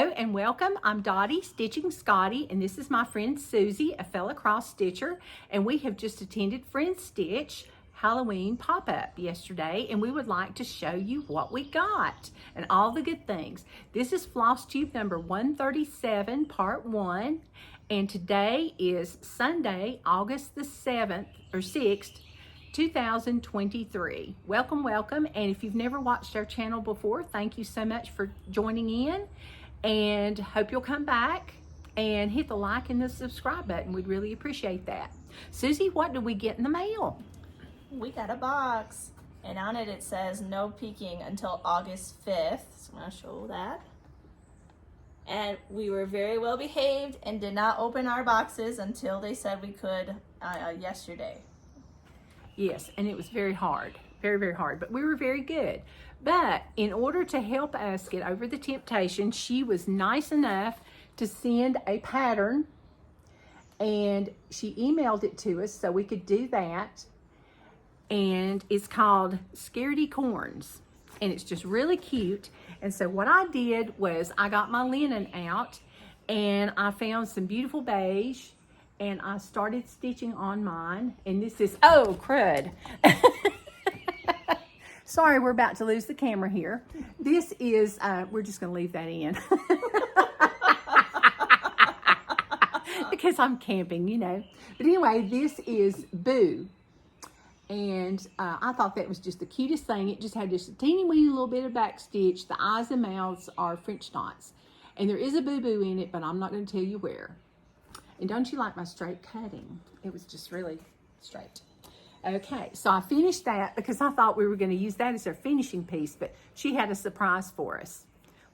Hello and welcome. I'm Dottie, Stitching Scotty, and this is my friend Susie, a fellow cross stitcher, and we have just attended Friendstitch Halloween pop-up yesterday, and we would like to show you what we got and all the good things. This is Flosstube number 137, part 1, and today is Sunday, August the 7th or 6th, 2023. Welcome, welcome. And if you've never watched our channel before, thank you so much for joining in, and hope you'll come back and hit the like and the subscribe button. We'd really appreciate that. Susie, what did we get in the mail? We got a box, and on it says no peeking until August 5th. So I'm going to show that. And we were very well behaved and did not open our boxes until they said we could yesterday. Yes, and it was very hard, very, very hard, but we were very good. But in order to help us get over the temptation, she was nice enough to send a pattern, and she emailed it to us so we could do that. And it's called Scaredy Corns, and it's just really cute. And so what I did was I got my linen out, and I found some beautiful beige, and I started stitching on mine. And this is, oh crud. Sorry, we're about to lose the camera here. This is, we're just gonna leave that in. Because I'm camping, you know. But anyway, this is Boo. And I thought that was just the cutest thing. It just had just a teeny weeny little bit of back stitch. The eyes and mouths are French knots. And there is a boo-boo in it, but I'm not gonna tell you where. And don't you like my straight cutting? It was just really straight. Okay, so I finished that because I thought we were going to use that as our finishing piece, but she had a surprise for us.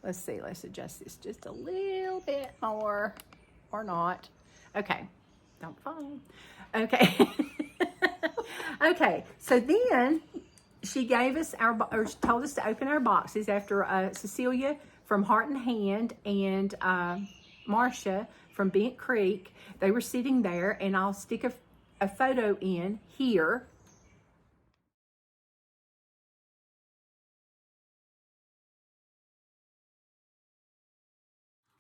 Let's see, let's adjust this just a little bit more, or not. Okay, don't fall. Okay. Okay, so then she gave us or she told us to open our boxes after Cecilia from Heart and Hand and Marsha from Bent Creek. They were sitting there, and I'll stick a photo in here.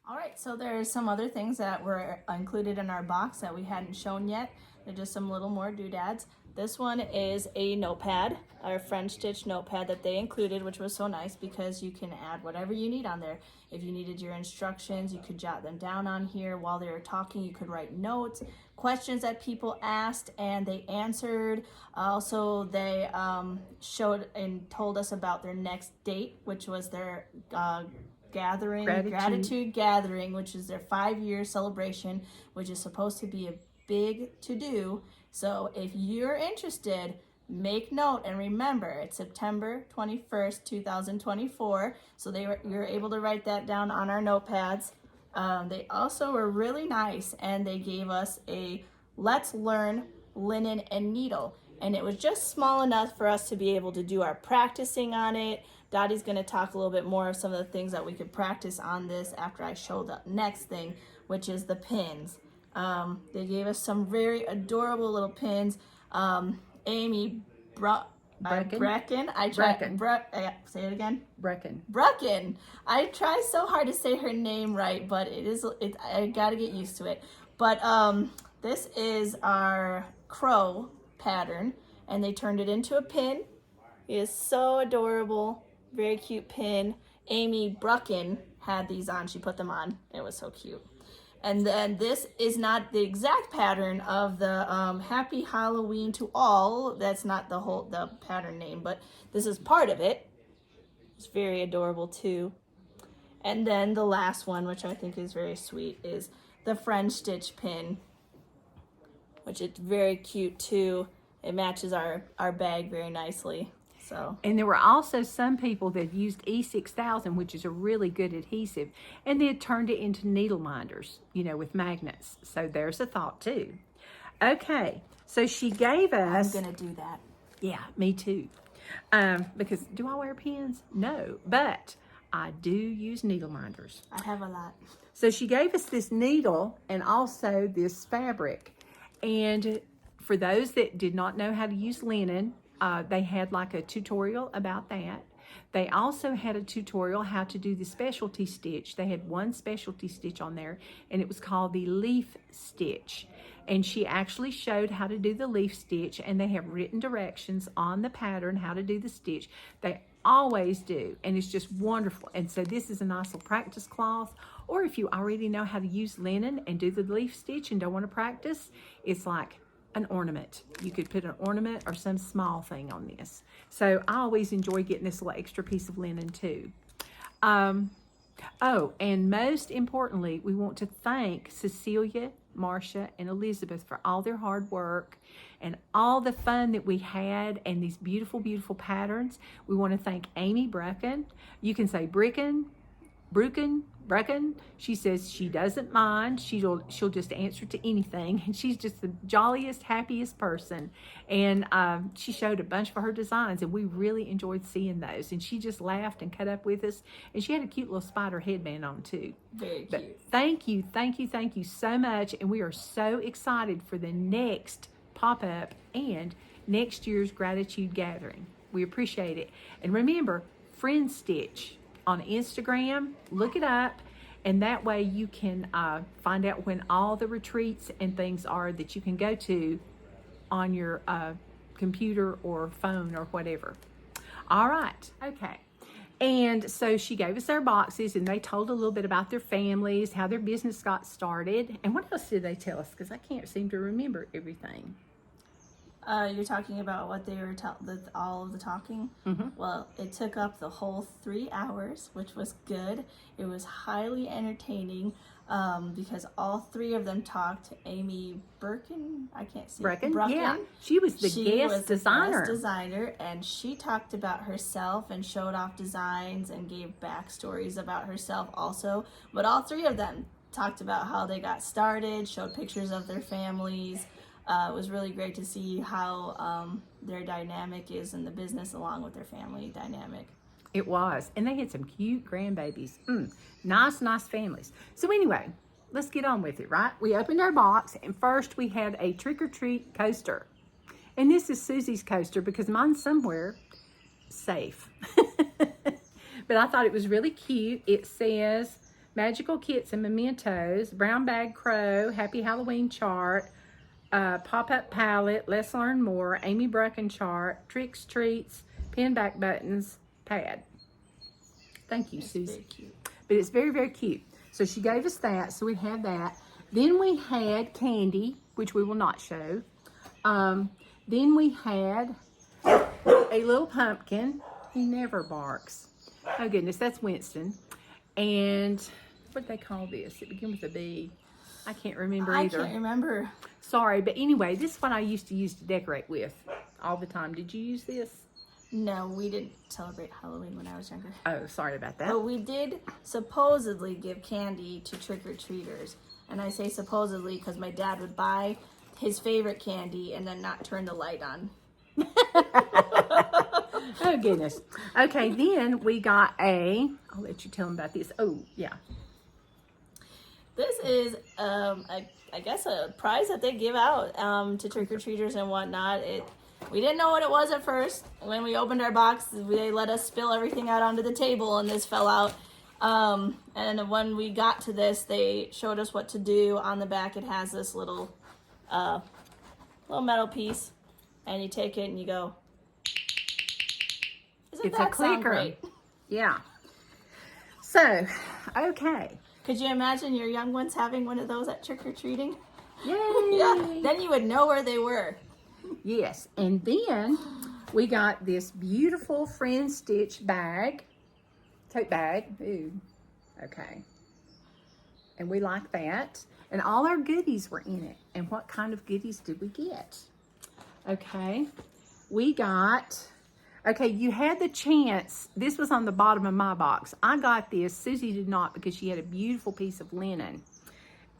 All right, so there's some other things that were included in our box that we hadn't shown yet. They're just some little more doodads. This one is a notepad, our Friendstitch notepad that they included, which was so nice because you can add whatever you need on there. If you needed your instructions, you could jot them down on here. While they were talking, you could write notes, questions that people asked, and they answered. Also, they showed and told us about their next date, which was their gratitude gathering, which is their 5-year celebration, which is supposed to be a big to-do. So if you're interested, make note and remember it's September 21st, 2024. So you're able to write that down on our notepads. They also were really nice, and they gave us a Let's Learn linen and needle, and it was just small enough for us to be able to do our practicing on it. Dottie's going to talk a little bit more of some of the things that we could practice on this after I show the next thing, which is the pins. They gave us some very adorable little pins. Amy Bruecken. Say it again. Bruecken. I try so hard to say her name right, but I gotta get used to it. But this is our crow pattern, and they turned it into a pin. It is so adorable. Very cute pin. Amy Bruecken had these on. She put them on. It was so cute. And then this is not the exact pattern of the Happy Halloween to All. That's not the pattern name, but this is part of it. It's very adorable too. And then the last one, which I think is very sweet, is the Friendstitch pin, which is very cute too. It matches our bag very nicely. So. And there were also some people that used E6000, which is a really good adhesive, and they had turned it into needle minders, you know, with magnets. So there's a thought too. Okay, so she gave us... I'm gonna do that. Yeah, me too. Because do I wear pins? No, but I do use needle minders. I have a lot. So she gave us this needle and also this fabric. And for those that did not know how to use linen, they had like a tutorial about that. They also had a tutorial how to do the specialty stitch. They had one specialty stitch on there, and it was called the leaf stitch. And she actually showed how to do the leaf stitch, and they have written directions on the pattern how to do the stitch. They always do, and it's just wonderful. And so this is a nice little practice cloth, or if you already know how to use linen and do the leaf stitch and don't want to practice, it's like an ornament. You could put an ornament or some small thing on this. So I always enjoy getting this little extra piece of linen too. Oh, and most importantly, we want to thank Cecilia, Marsha, and Elizabeth for all their hard work and all the fun that we had and these beautiful, beautiful patterns. We want to thank Amy Bruecken. You can say Bruecken. She says she doesn't mind. She'll just answer to anything, and she's just the jolliest, happiest person. And she showed a bunch of her designs, and we really enjoyed seeing those. And she just laughed and cut up with us, and she had a cute little spider headband on too. Very cute. But thank you so much, and we are so excited for the next pop-up and next year's gratitude gathering. We appreciate it. And remember, Friendstitch on Instagram, look it up, and that way you can find out when all the retreats and things are that you can go to on your computer or phone or whatever. All right, okay. And so she gave us their boxes, and they told a little bit about their families, how their business got started, and what else did they tell us? Because I can't seem to remember everything. You're talking about what they were all of the talking? Mm-hmm. Well, it took up the whole 3 hours, which was good. It was highly entertaining because all 3 of them talked. Amy Bruecken, I can't see. Bruecken, yeah. She was the guest designer. And she talked about herself and showed off designs and gave backstories about herself also. But all 3 of them talked about how they got started, showed pictures of their families. It was really great to see how their dynamic is in the business along with their family dynamic. It was. And they had some cute grandbabies. Nice families. So anyway, let's get on with it, right? We opened our box, and first we had a trick-or-treat coaster. And this is Susie's coaster because mine's somewhere safe. But I thought it was really cute. It says, Magical Kits and Mementos, Brown Bag Crow, Happy Halloween Chart, pop-up palette, Let's Learn More, Amy Bruecken chart, Tricks, Treats, pin back buttons, pad. Thank you, Susie. Very cute. But it's very, very cute. So she gave us that, so we had that. Then we had candy, which we will not show. Then we had a little pumpkin. He never barks. Oh goodness, that's Winston. And what do they call this? It begins with a B. I can't remember either. I can't remember. Sorry, but anyway, this is what I used to use to decorate with all the time. Did you use this? No, we didn't celebrate Halloween when I was younger. Oh, sorry about that. But we did supposedly give candy to trick-or-treaters. And I say supposedly because my dad would buy his favorite candy and then not turn the light on. Oh, goodness. Okay, then we got I'll let you tell them about this. Oh, yeah. This is, I guess, a prize that they give out to trick-or-treaters and whatnot. We didn't know what it was at first. When we opened our box, they let us spill everything out onto the table, and this fell out. And when we got to this, they showed us what to do. On the back, it has this little metal piece, and you take it and you go. It's a clicker. Yeah. So, okay. Could you imagine your young ones having one of those at trick-or-treating? Yay! Yeah, then you would know where they were. Yes, and then we got this beautiful Friendstitch bag, tote bag. Ooh, okay. And we like that. And all our goodies were in it. And what kind of goodies did we get? Okay, we got... Okay, you had the chance. This was on the bottom of my box. I got this. Susie did not because she had a beautiful piece of linen.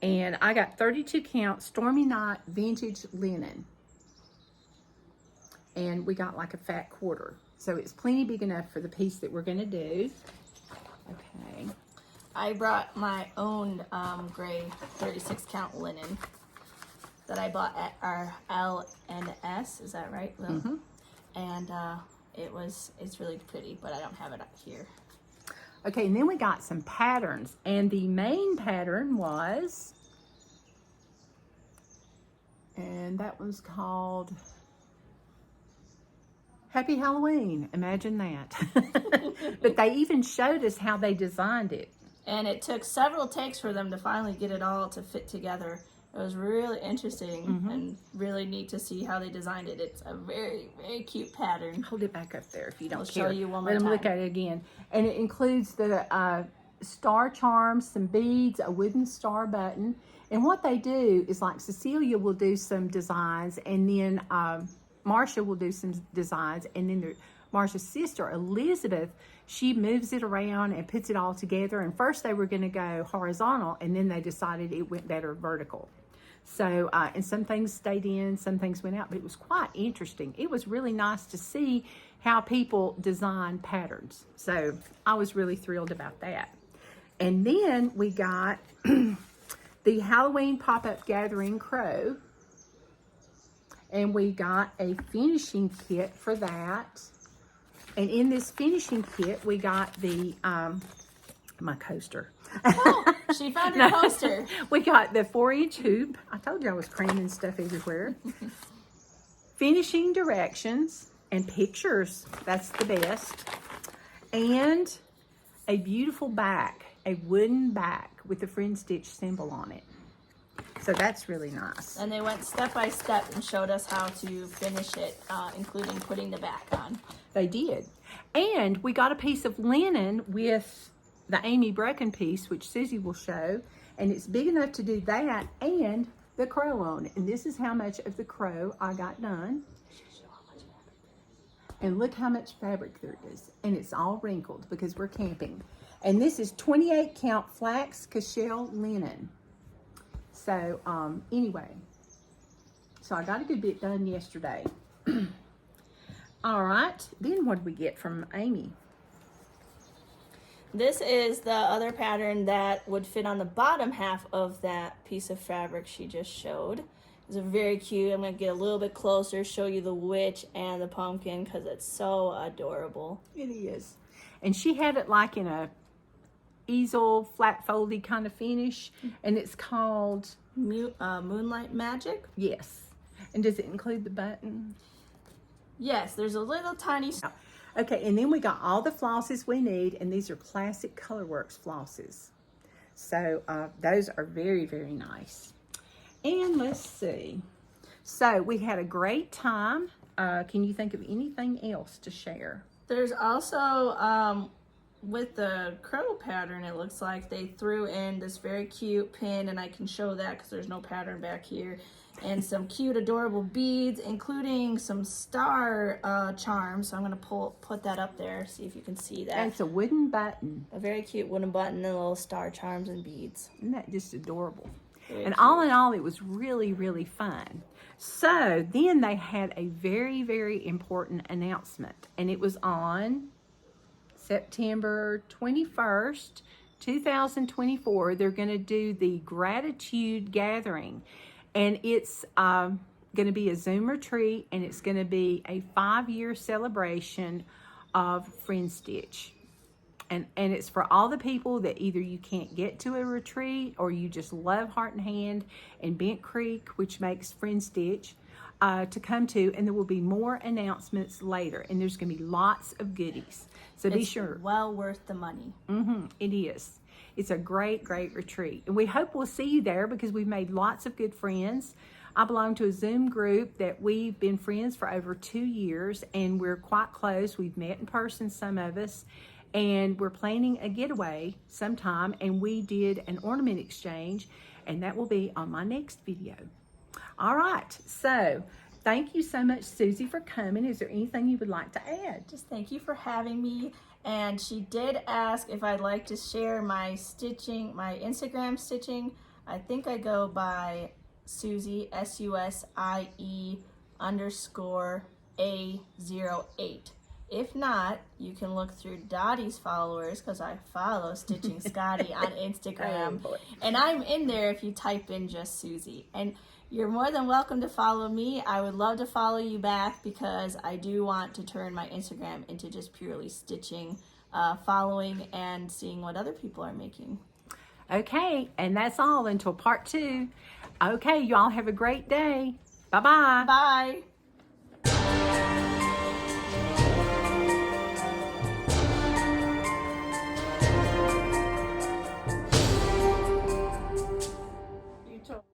And I got 32 count Stormy Night vintage linen. And we got like a fat quarter. So it's plenty big enough for the piece that we're going to do. Okay. I brought my own gray 36 count linen that I bought at our L&S. Is that right, Lil? Mm-hmm. And it's really pretty, but I don't have it up here. Okay, and then we got some patterns, and the main pattern was, and that one's called Happy Halloween. Imagine that. But they even showed us how they designed it. And it took several takes for them to finally get it all to fit together. It was really interesting and really neat to see how they designed it. It's a very, very cute pattern. Hold it back up there if you don't I'll care. show you one more Let them time. look at it again. And it includes the star charms, some beads, a wooden star button. And what they do is, like, Cecilia will do some designs, and then Marsha will do some designs, and then Marsha's sister, Elizabeth, she moves it around and puts it all together. And first they were going to go horizontal, and then they decided it went better vertical. So, and some things stayed in, some things went out, but it was quite interesting. It was really nice to see how people design patterns. So I was really thrilled about that. And then we got the Halloween pop-up gathering crow. And we got a finishing kit for that. And in this finishing kit, we got the, my coaster. Oh, she found her coaster. We got the 4-inch hoop. I told you I was cramming stuff everywhere. Finishing directions and pictures. That's the best. And a beautiful back, a wooden back with the Friendstitch symbol on it. So that's really nice. And they went step by step and showed us how to finish it, including putting the back on. They did. And we got a piece of linen with the Amy Bruecken piece, which Susie will show. And it's big enough to do that and the crow on it. And this is how much of the crow I got done. And look how much fabric there is. And it's all wrinkled because we're camping. And this is 28 count flax cashel linen. So anyway, so I got a good bit done yesterday. All right, then what did we get from Amy? This is the other pattern that would fit on the bottom half of that piece of fabric she just showed. It's very cute. I'm going to get a little bit closer, show you the witch and the pumpkin because it's so adorable. It is. And she had it like in a easel, flat foldy kind of finish. And it's called? Moonlight Magic. Yes. And does it include the button? Yes, there's a little tiny... Okay, and then we got all the flosses we need, and these are classic Colorworks flosses. So those are very, very nice. And let's see. So we had a great time. Can you think of anything else to share? There's also, with the crow pattern, it looks like they threw in this very cute pin, and I can show that because there's no pattern back here. And some cute, adorable beads, including some star charms. So I'm going to put that up there, see if you can see that. And it's a wooden button. A very cute wooden button and little star charms and beads. Isn't that just adorable? Very and cute. all in all, it was really, really fun. So then they had a very, very important announcement. And it was on September 21st, 2024. They're going to do the Gratitude Gathering. And it's going to be a Zoom retreat, and it's going to be a 5-year celebration of Friendstitch. And it's for all the people that either you can't get to a retreat or you just love Heart and Hand and Bent Creek, which makes Friendstitch, to come to. And there will be more announcements later. And there's going to be lots of goodies. So be sure. It's well worth the money. It is. It's a great, great retreat. And we hope we'll see you there because we've made lots of good friends. I belong to a Zoom group that we've been friends for over 2 years, and we're quite close. We've met in person, some of us, and we're planning a getaway sometime, and we did an ornament exchange, and that will be on my next video. All right, so thank you so much, Susie, for coming. Is there anything you would like to add? Just thank you for having me. And she did ask if I'd like to share my stitching, my Instagram stitching. I think I go by Susie, SUSIE_A08. If not, you can look through Dottie's followers because I follow Stitching Scotty on Instagram. Oh, boy. And I'm in there if you type in just Susie. And You're more than welcome to follow me. I would love to follow you back because I do want to turn my Instagram into just purely stitching, following, and seeing what other people are making. Okay, and that's all until part 2. Okay, y'all have a great day. Bye-bye. Bye.